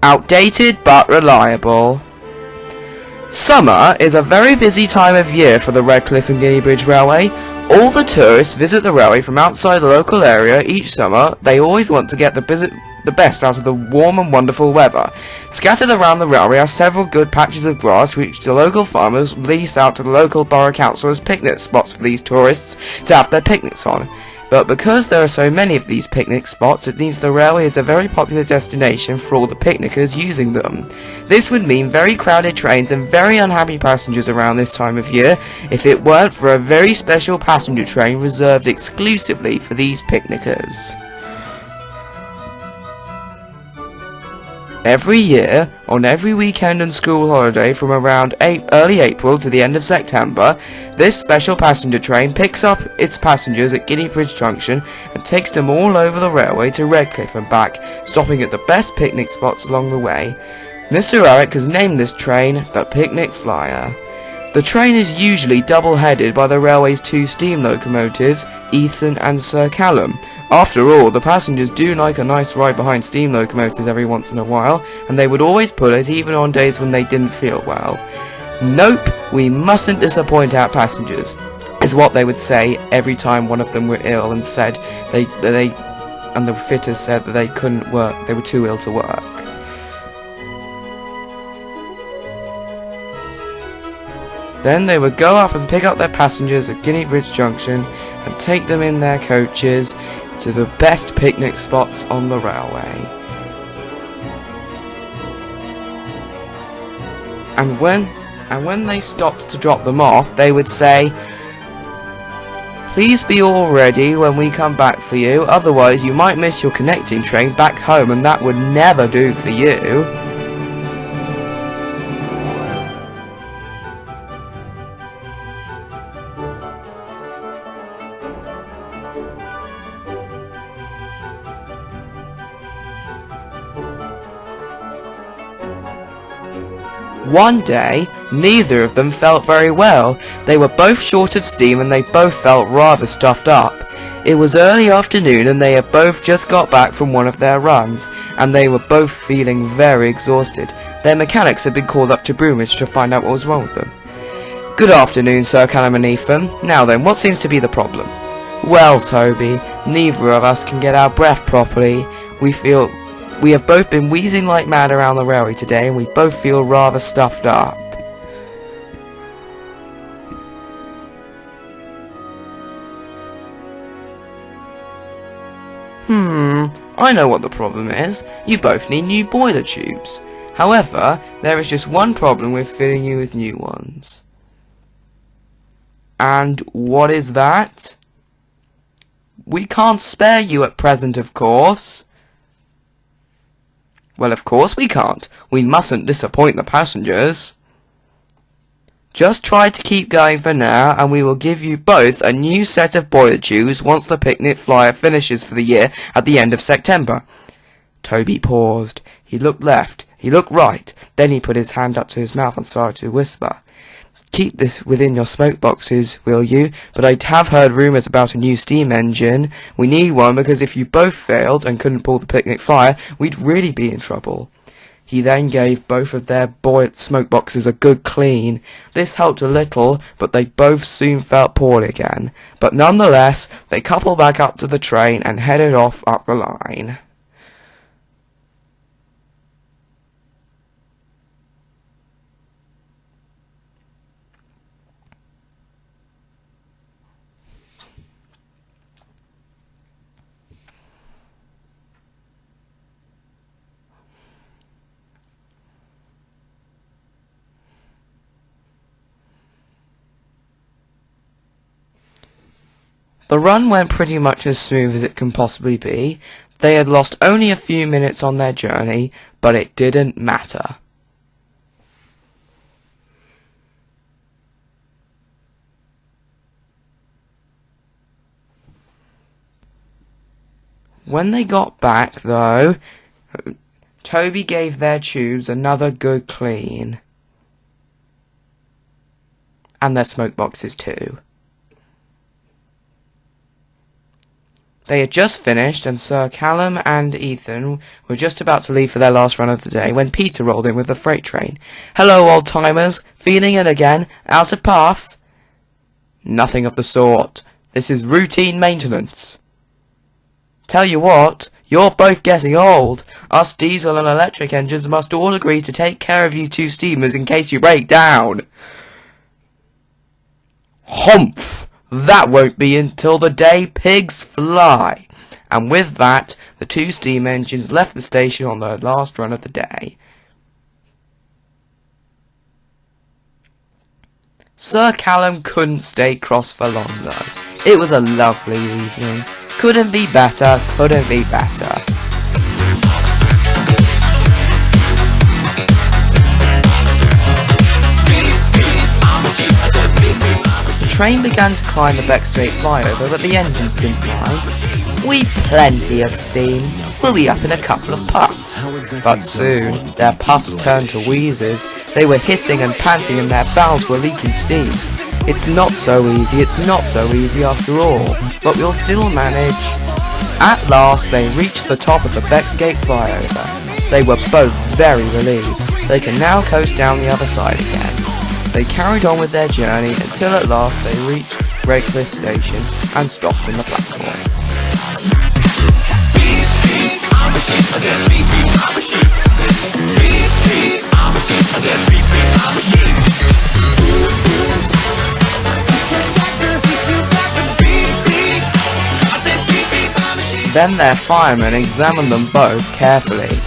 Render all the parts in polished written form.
Outdated but reliable. Summer is a very busy time of year for the Redcliff and Guineabridge Railway. All the tourists visit the railway from outside the local area each summer. They always want to get the best out of the warm and wonderful weather. Scattered around the railway are several good patches of grass which the local farmers lease out to the local borough council as picnic spots for these tourists to have their picnics on. But because there are so many of these picnic spots, it means the railway is a very popular destination for all the picnickers using them. This would mean very crowded trains and very unhappy passengers around this time of year if it weren't for a very special passenger train reserved exclusively for these picnickers. Every year, on every weekend and school holiday from around early April to the end of September, this special passenger train picks up its passengers at Guineabridge Junction and takes them all over the railway to Redcliff and back, stopping at the best picnic spots along the way. Mr. Eric has named this train the Picnic Flyer. The train is usually double-headed by the railway's two steam locomotives, Ethen and Sir Callum. After all, the passengers do like a nice ride behind steam locomotives every once in a while, and they would always pull it even on days when they didn't feel well. Nope, we mustn't disappoint our passengers, is what they would say every time one of them were ill and said and the fitters said that they couldn't work, they were too ill to work. Then they would go up and pick up their passengers at Guineabridge Junction and take them in their coaches to the best picnic spots on the railway. And when they stopped to drop them off, they would say, "Please be all ready when we come back for you, otherwise you might miss your connecting train back home and that would never do for you." One day, neither of them felt very well. They were both short of steam and they both felt rather stuffed up. It was early afternoon and they had both just got back from one of their runs, and they were both feeling very exhausted. Their mechanics had been called up to Broomwich to find out what was wrong with them. "Good afternoon, Sir Callum and Ethen. Now then, what seems to be the problem?" "Well, Toby, neither of us can get our breath properly. We have both been wheezing like mad around the railway today, and we both feel rather stuffed up." I know what the problem is. You both need new boiler tubes. However, there is just one problem with filling you with new ones. And what is that? We can't spare you at present, of course. Well, of course we can't. We mustn't disappoint the passengers. Just try to keep going for now, and we will give you both a new set of boiler tubes once the Picnic Flyer finishes for the year at the end of September. Toby paused. He looked left, he looked right, then he put his hand up to his mouth and started to whisper. "Keep this within your smoke boxes, will you? But I have heard rumours about a new steam engine. We need one because if you both failed and couldn't pull the Picnic Flyer, we'd really be in trouble." He then gave both of their smoke boxes a good clean. This helped a little, but they both soon felt poorly again. But nonetheless, they coupled back up to the train and headed off up the line. The run went pretty much as smooth as it can possibly be. They had lost only a few minutes on their journey, but it didn't matter. When they got back, though, Toby gave their tubes another good clean. And their smoke boxes too. They had just finished, and Sir Callum and Ethen were just about to leave for their last run of the day when Peter rolled in with the freight train. "Hello, old-timers. Feeling it again? Out of path?" "Nothing of the sort. This is routine maintenance." "Tell you what, you're both getting old. Us diesel and electric engines must all agree to take care of you two steamers in case you break down." "Humph! That won't be until the day pigs fly." And with that, the two steam engines left the station on their last run of the day. Sir Callum couldn't stay cross for long though. It was a lovely evening. Couldn't be better, couldn't be better. The train began to climb the Beckstrait flyover, but the engines didn't mind. "We've plenty of steam. We'll be up in a couple of puffs." But soon, their puffs turned to wheezes. They were hissing and panting and their valves were leaking steam. It's not so easy after all, but we'll still manage. At last, they reached the top of the Beckstrait flyover. They were both very relieved. They can now coast down the other side again. They carried on with their journey until at last they reached Redcliff Station and stopped in the platform. Then their fireman examined them both carefully,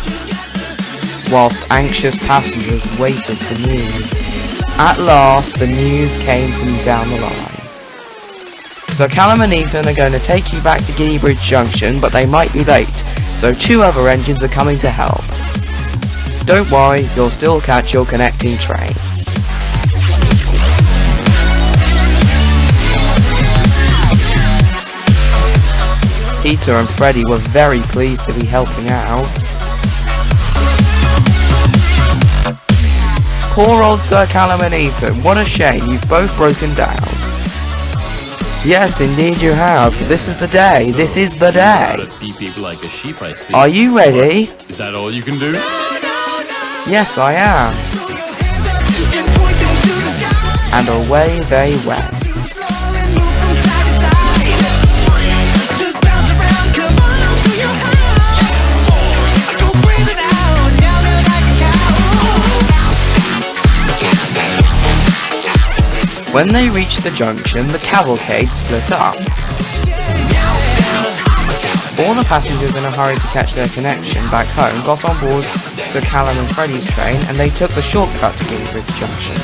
whilst anxious passengers waited for news. At last, the news came from down the line. "Sir Callum and Ethen are going to take you back to Guineabridge Junction, but they might be late, so 2 other engines are coming to help. Don't worry, you'll still catch your connecting train." Peter and Freddie were very pleased to be helping out. "Poor old Sir Callum and Ethen, what a shame, you've both broken down." "Yes, indeed you have. This is the day. This is the day." Like a sheep, I see. "Are you ready?" Is that all you can do? "Yes, I am." And away they went. When they reached the junction, the cavalcade split up. All the passengers in a hurry to catch their connection back home got on board Sir Callum and Freddie's train, and they took the shortcut to Guineabridge Junction.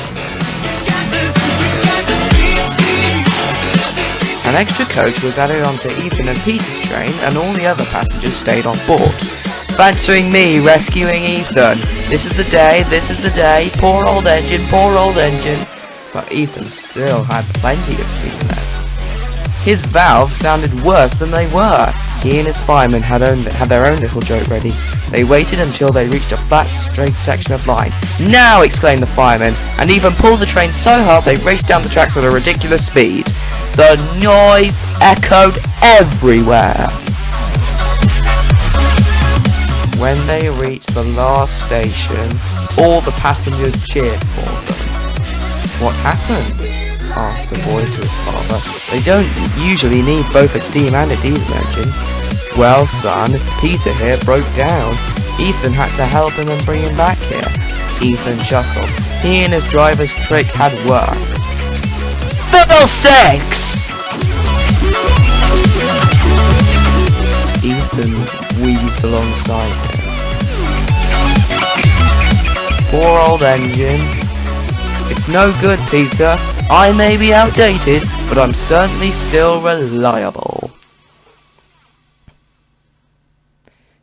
An extra coach was added onto Ethen and Peter's train, and all the other passengers stayed on board. "Fancying me rescuing Ethen. This is the day, poor old engine, poor old engine." But Ethen still had plenty of steam left. His valves sounded worse than they were. He and his fireman had their own little joke ready. They waited until they reached a flat, straight section of line. "Now!" exclaimed the fireman, and even pulled the train so hard they raced down the tracks at a ridiculous speed. The noise echoed everywhere. When they reached the last station, all the passengers cheered for them. "What happened?" asked the boy to his father. "They don't usually need both a steam and a diesel engine." "Well, son, Peter here broke down. Ethen had to help him and bring him back here." Ethen chuckled. He and his driver's trick had worked. "Fiddlesticks!" Ethen wheezed alongside him. "Poor old engine. It's no good, Peter. I may be outdated, but I'm certainly still reliable."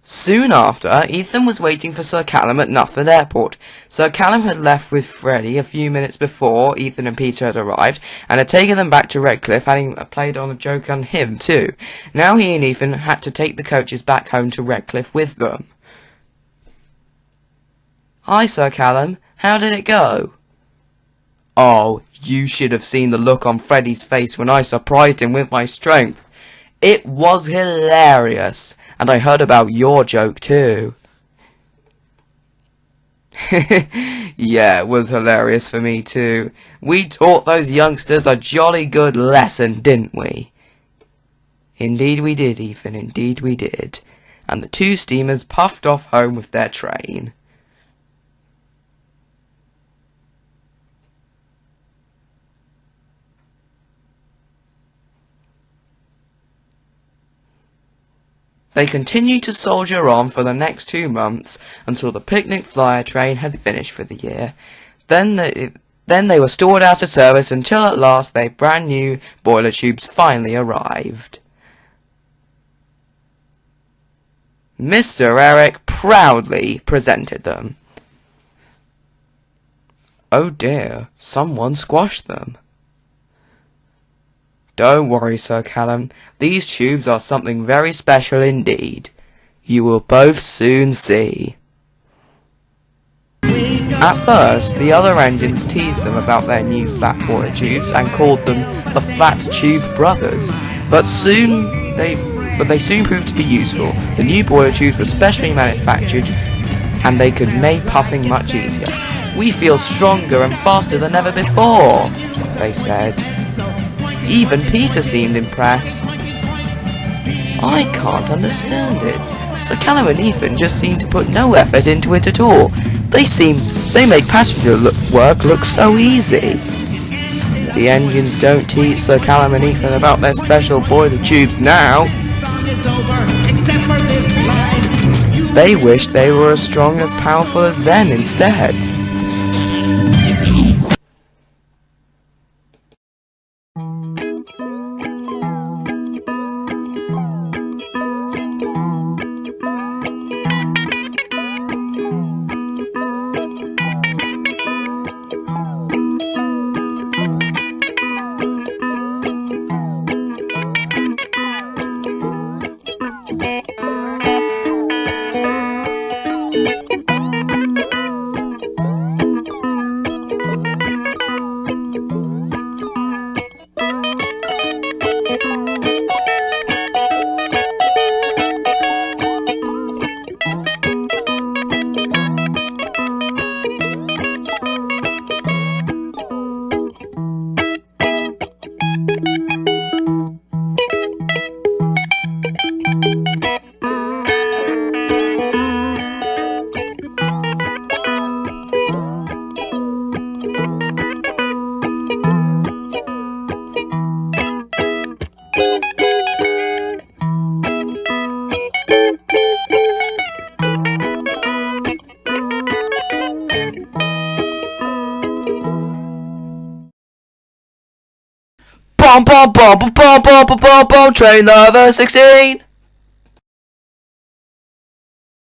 Soon after, Ethen was waiting for Sir Callum at Nufford Airport. Sir Callum had left with Freddie a few minutes before Ethen and Peter had arrived, and had taken them back to Redcliff, having played on a joke on him too. Now he and Ethen had to take the coaches back home to Redcliff with them. "Hi, Sir Callum. How did it go?" "Oh, you should have seen the look on Freddie's face when I surprised him with my strength. It was hilarious, and I heard about your joke too. Yeah, it was hilarious for me too. We taught those youngsters a jolly good lesson, didn't we? Indeed we did, Ethan, indeed we did. And the two steamers puffed off home with their train. They continued to soldier on for the next 2 months until the picnic flyer train had finished for the year. Then they were stored out of service until at last their brand new boiler tubes finally arrived. Mr. Eric proudly presented them. Oh dear, someone squashed them. Don't worry, Sir Callum, these tubes are something very special indeed. You will both soon see. At first, the other engines teased them about their new flat boiler tubes and called them the Flat Tube Brothers, but they soon proved to be useful. The new boiler tubes were specially manufactured and they could make puffing much easier. We feel stronger and faster than ever before, they said. Even Peter seemed impressed. I can't understand it. Sir Callum and Ethen just seem to put no effort into it at all. They make passenger work look so easy. The engines don't tease Sir Callum and Ethen about their special boiler tubes now. They wish they were as strong as powerful as them instead. Bum bum bum bum bum bum bum bum bum, train number 16.